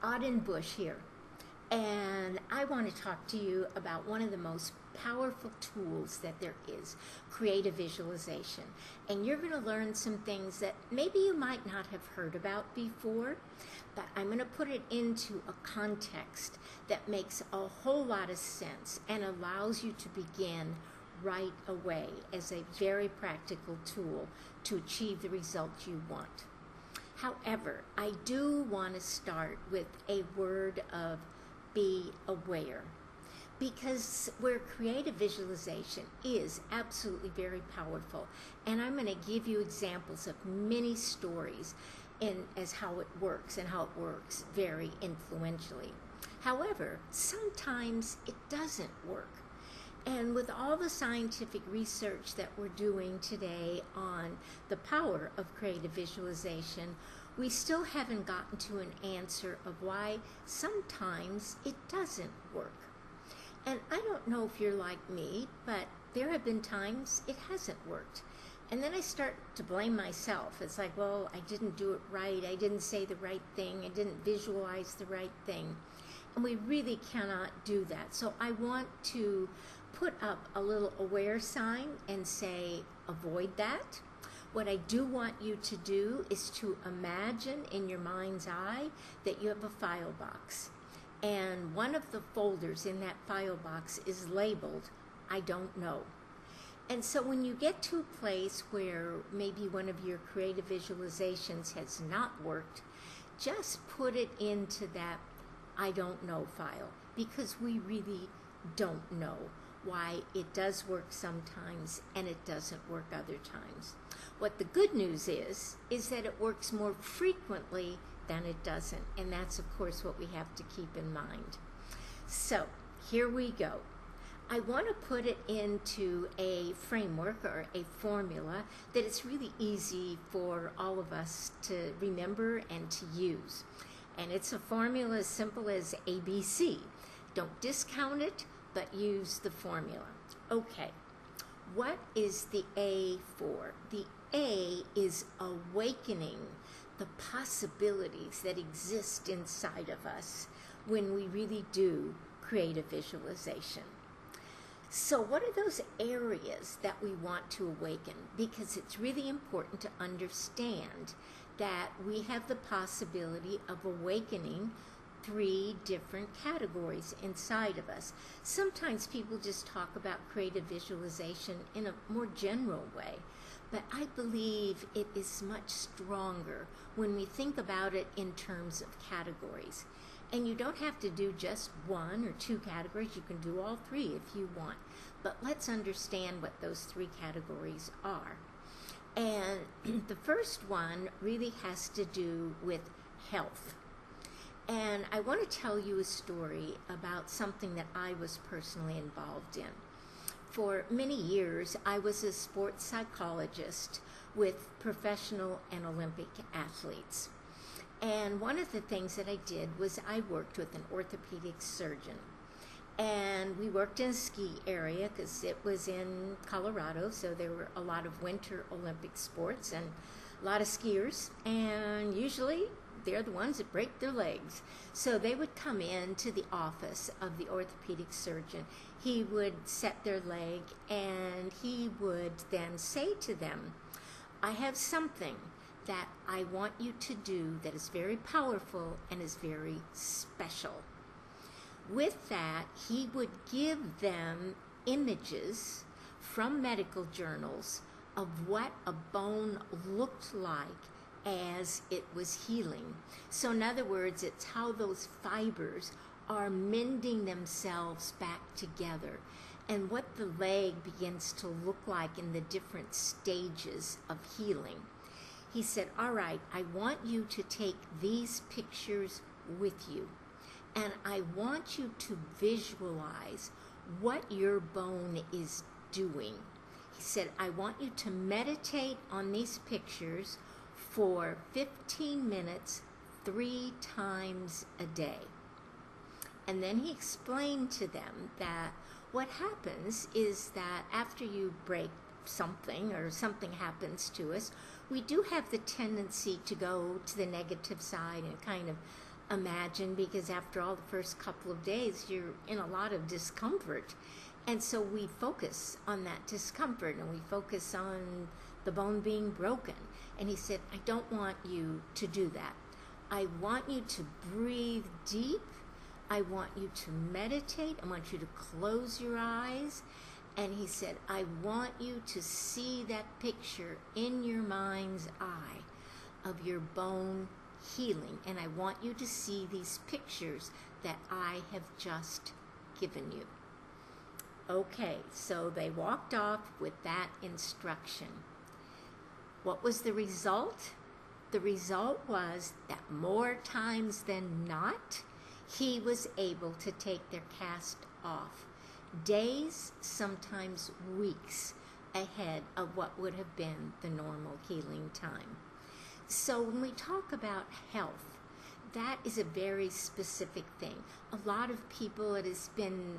Auden Bush here, and I want to talk to you about one of the most powerful tools that there is, creative visualization. And you're going to learn some things that maybe you might not have heard about before, but I'm going to put it into a context that makes a whole lot of sense and allows you to begin right away as a very practical tool to achieve the results you want. However, I do want to start with a word of be aware, because where creative visualization is absolutely very powerful, and I'm going to give you examples of many stories as how it works and how it works very influentially. However, sometimes it doesn't work. And with all the scientific research that we're doing today on the power of creative visualization, we still haven't gotten to an answer of why sometimes it doesn't work. And I don't know if you're like me, but there have been times it hasn't worked. And then I start to blame myself. It's like, well, I didn't do it right. I didn't say the right thing. I didn't visualize the right thing. And we really cannot do that. So I want to put up a little aware sign and say, avoid that. What I do want you to do is to imagine in your mind's eye that you have a file box. And one of the folders in that file box is labeled, I don't know. And so when you get to a place where maybe one of your creative visualizations has not worked, just put it into that I don't know file, because we really don't know why it does work sometimes and it doesn't work other times. What the good news is that it works more frequently than it doesn't, and that's of course what we have to keep in mind. So here we go. I want to put it into a framework or a formula that it's really easy for all of us to remember and to use. And it's a formula as simple as ABC. Don't discount it, but use the formula. Okay, what is the A for? The A is awakening the possibilities that exist inside of us when we really do creative visualization. So what are those areas that we want to awaken? Because it's really important to understand that we have the possibility of awakening 3 different categories inside of us. Sometimes people just talk about creative visualization in a more general way, but I believe it is much stronger when we think about it in terms of categories. And you don't have to do just 1 or 2 categories. You can do all 3 if you want. But let's understand what those 3 categories are. And the first one really has to do with health. And I want to tell you a story about something that I was personally involved in. For many years, I was a sports psychologist with professional and Olympic athletes. And one of the things that I did was I worked with an orthopedic surgeon. And we worked in a ski area because it was in Colorado, so there were a lot of winter Olympic sports and a lot of skiers. And usually they're the ones that break their legs. So they would come in to the office of the orthopedic surgeon. He would set their leg and he would then say to them, I have something that I want you to do that is very powerful and is very special. With that, he would give them images from medical journals of what a bone looked like as it was healing. So in other words, it's how those fibers are mending themselves back together and what the leg begins to look like in the different stages of healing. He said, all right, I want you to take these pictures with you, and I want you to visualize what your bone is doing. He said, I want you to meditate on these pictures for 15 minutes, 3 times a day. And then he explained to them that what happens is that after you break something or something happens to us, we do have the tendency to go to the negative side and kind of imagine, because after all, the first couple of days, you're in a lot of discomfort. And so we focus on that discomfort, and we focus on the bone being broken. And he said, I don't want you to do that. I want you to breathe deep. I want you to meditate. I want you to close your eyes. And he said, I want you to see that picture in your mind's eye of your bone healing. And I want you to see these pictures that I have just given you. Okay, so they walked off with that instruction. What was the result? The result was that more times than not, he was able to take their cast off days, sometimes weeks ahead of what would have been the normal healing time. So when we talk about health, that is a very specific thing. A lot of people, it has been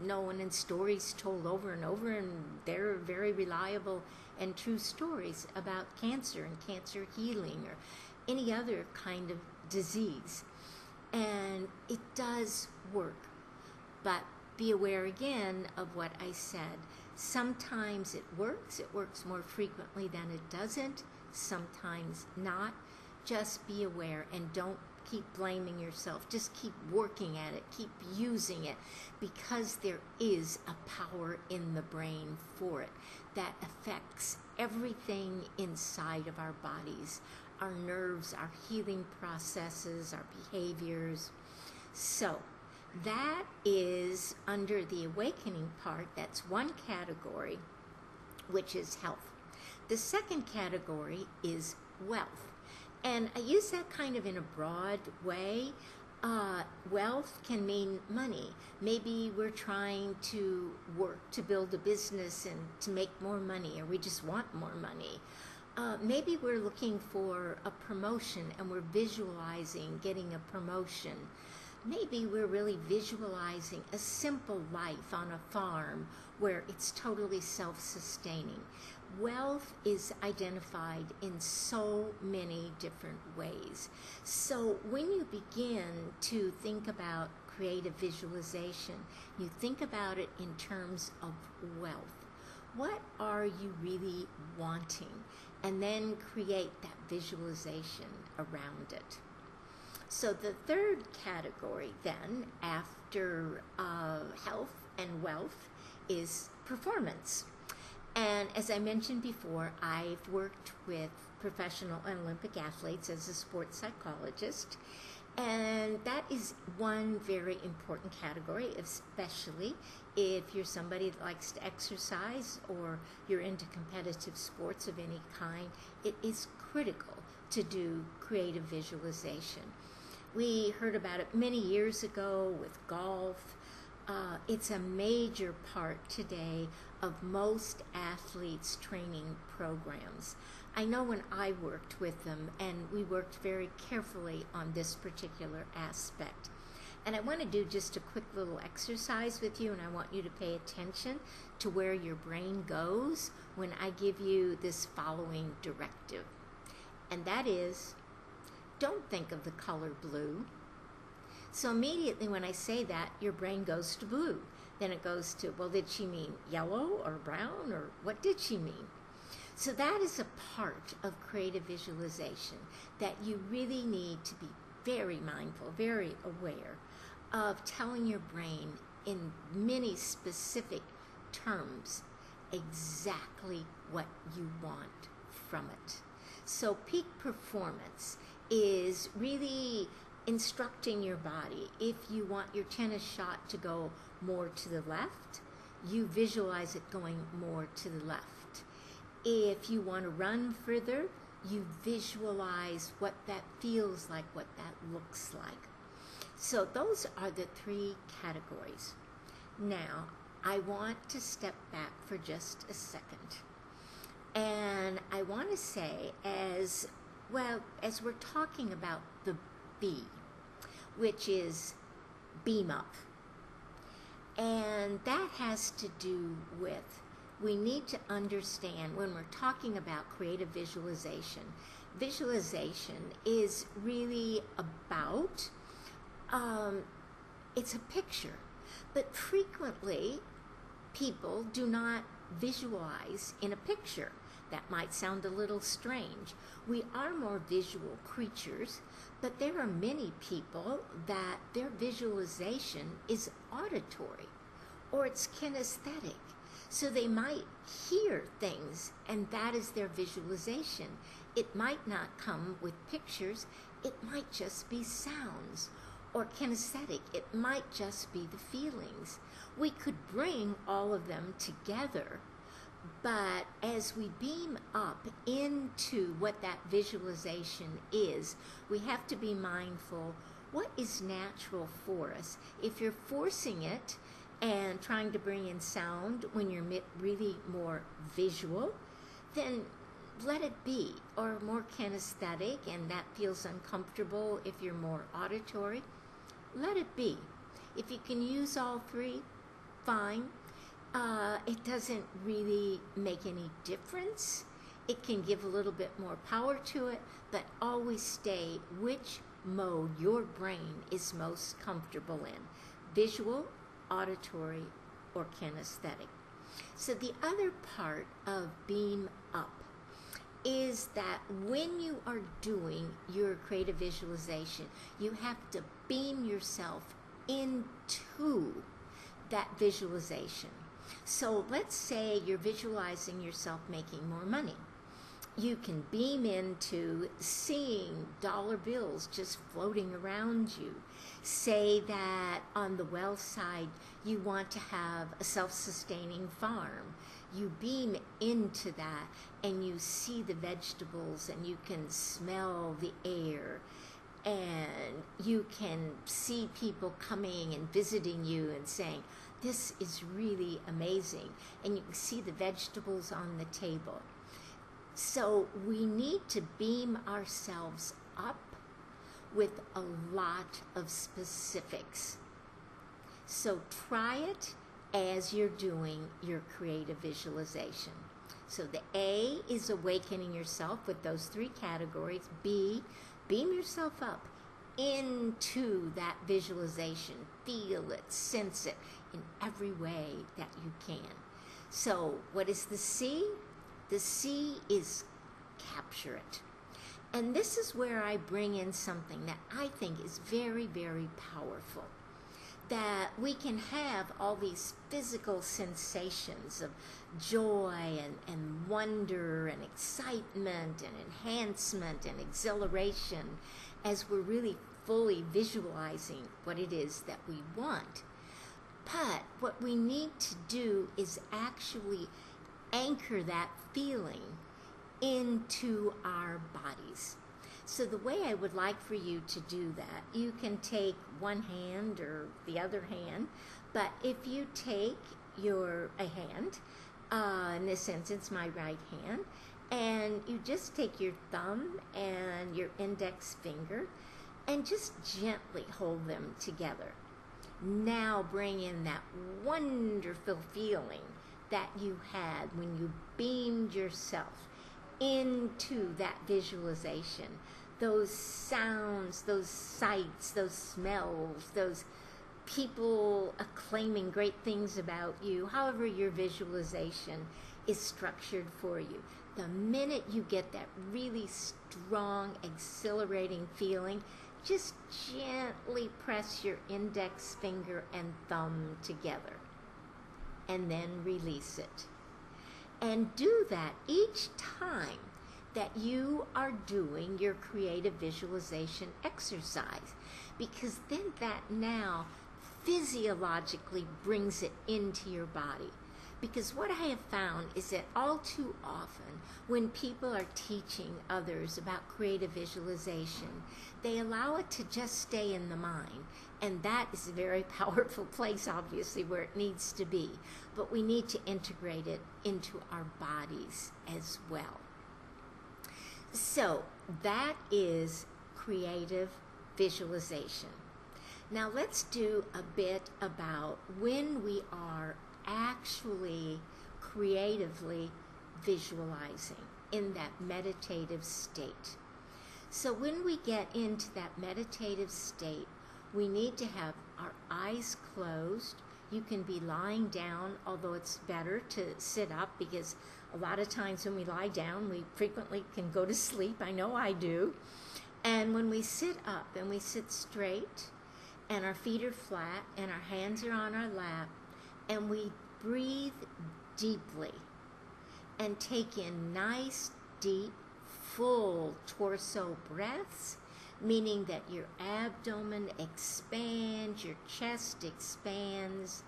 known and stories told over and over, and they're very reliable and true stories about cancer and cancer healing or any other kind of disease. And it does work. But be aware again of what I said. Sometimes it works more frequently than it doesn't, sometimes not. Just be aware and don't keep blaming yourself. Just keep working at it, keep using it, because there is a power in the brain for it that affects everything inside of our bodies, our nerves, our healing processes, our behaviors. So that is under the awakening part. That's one category, which is health. The second category is wealth. And I use that kind of in a broad way. Wealth can mean money. Maybe we're trying to work to build a business and to make more money, or we just want more money. Maybe we're looking for a promotion and we're visualizing getting a promotion. Maybe we're really visualizing a simple life on a farm where it's totally self-sustaining. Wealth is identified in so many different ways. So when you begin to think about creative visualization, you think about it in terms of wealth. What are you really wanting? And then create that visualization around it. So the third category then, after health and wealth, is performance. And as I mentioned before, I've worked with professional and Olympic athletes as a sports psychologist. And that is one very important category, especially if you're somebody that likes to exercise or you're into competitive sports of any kind. It is critical to do creative visualization. We heard about it many years ago with golf. It's a major part today of most athletes' training programs. I know when I worked with them, and we worked very carefully on this particular aspect. And I want to do just a quick little exercise with you, and I want you to pay attention to where your brain goes when I give you this following directive. And that is, don't think of the color blue. So immediately when I say that, your brain goes to blue. Then it goes to, well, did she mean yellow or brown, or what did she mean? So that is a part of creative visualization that you really need to be very mindful, very aware of, telling your brain in many specific terms exactly what you want from it. So peak performance is really instructing your body. If you want your tennis shot to go more to the left, you visualize it going more to the left. If you want to run further, you visualize what that feels like, what that looks like. So those are the three categories. Now, I want to step back for just a second. And I want to say, as we're talking about the B, which is beam up. And that has to do with, we need to understand when we're talking about creative visualization visualization is really about, it's a picture, but frequently people do not visualize in a picture. That might sound a little strange. We are more visual creatures, but there are many people that their visualization is auditory or it's kinesthetic. So they might hear things and that is their visualization. It might not come with pictures, it might just be sounds. Or kinesthetic, it might just be the feelings. We could bring all of them together, but as we beam up into what that visualization is, we have to be mindful what is natural for us. If you're forcing it and trying to bring in sound when you're really more visual, then let it be. Or more kinesthetic, and that feels uncomfortable if you're more auditory, let it be. If you can use all three, fine. It doesn't really make any difference. It can give a little bit more power to it, but always stay which mode your brain is most comfortable in, visual, auditory, or kinesthetic. So the other part of Beam Up is that when you are doing your creative visualization, you have to beam yourself into that visualization. So let's say you're visualizing yourself making more money. You can beam into seeing dollar bills just floating around you. Say that on the well side you want to have a self-sustaining farm. You beam into that and you see the vegetables and you can smell the air and you can see people coming and visiting you and saying, this is really amazing, and you can see the vegetables on the table. So we need to beam ourselves up with a lot of specifics. So try it as you're doing your creative visualization. So the A is awakening yourself with those three categories. B, beam yourself up into that visualization. Feel it, sense it in every way that you can. So what is the C? The C is capture it. And this is where I bring in something that I think is very, very powerful. That we can have all these physical sensations of joy and wonder and excitement and enhancement and exhilaration as we're really fully visualizing what it is that we want. But what we need to do is actually anchor that feeling into our bodies. So the way I would like for you to do that, you can take one hand or the other hand, but if you take a hand, in this instance my right hand, and you just take your thumb and your index finger and just gently hold them together. Now bring in that wonderful feeling that you had when you beamed yourself into that visualization. Those sounds, those sights, those smells, those people acclaiming great things about you, however your visualization is structured for you. The minute you get that really strong, exhilarating feeling, just gently press your index finger and thumb together and then release it. And do that each time that you are doing your creative visualization exercise, because then that now physiologically brings it into your body. Because what I have found is that all too often when people are teaching others about creative visualization, they allow it to just stay in the mind. And that is a very powerful place, obviously, where it needs to be. But we need to integrate it into our bodies as well. So that is creative visualization. Now let's do a bit about when we are actually creatively visualizing in that meditative state. So when we get into that meditative state, we need to have our eyes closed. You can be lying down, although it's better to sit up, because a lot of times when we lie down, we frequently can go to sleep. I know I do. And when we sit up and we sit straight and our feet are flat and our hands are on our lap and we breathe deeply and take in nice, deep, full torso breaths, meaning that your abdomen expands, your chest expands,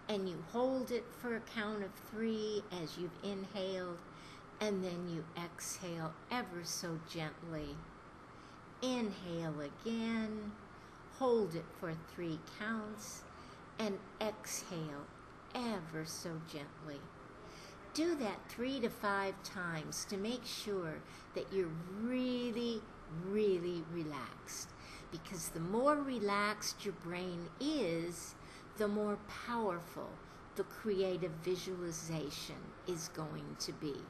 and you hold it for a count of 3 as you've inhaled, and then you exhale ever so gently. Inhale again, hold it for 3 counts, and exhale ever so gently. Do that 3 to 5 times to make sure that you're really, really relaxed. Because the more relaxed your brain is, the more powerful the creative visualization is going to be.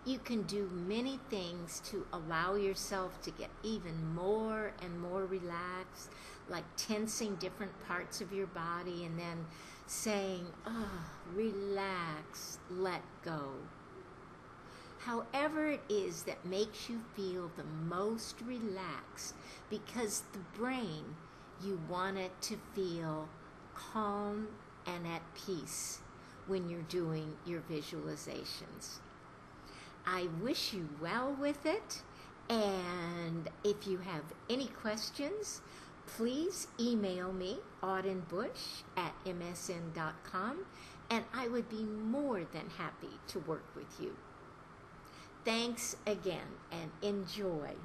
You can do many things to allow yourself to get even more and more relaxed, like tensing different parts of your body and then saying, oh, relax, let go. However it is that makes you feel the most relaxed, because the brain, you want it to feel calm and at peace when you're doing your visualizations. I wish you well with it, and if you have any questions, please email me, audenbush@msn.com, and I would be more than happy to work with you. Thanks again, and enjoy.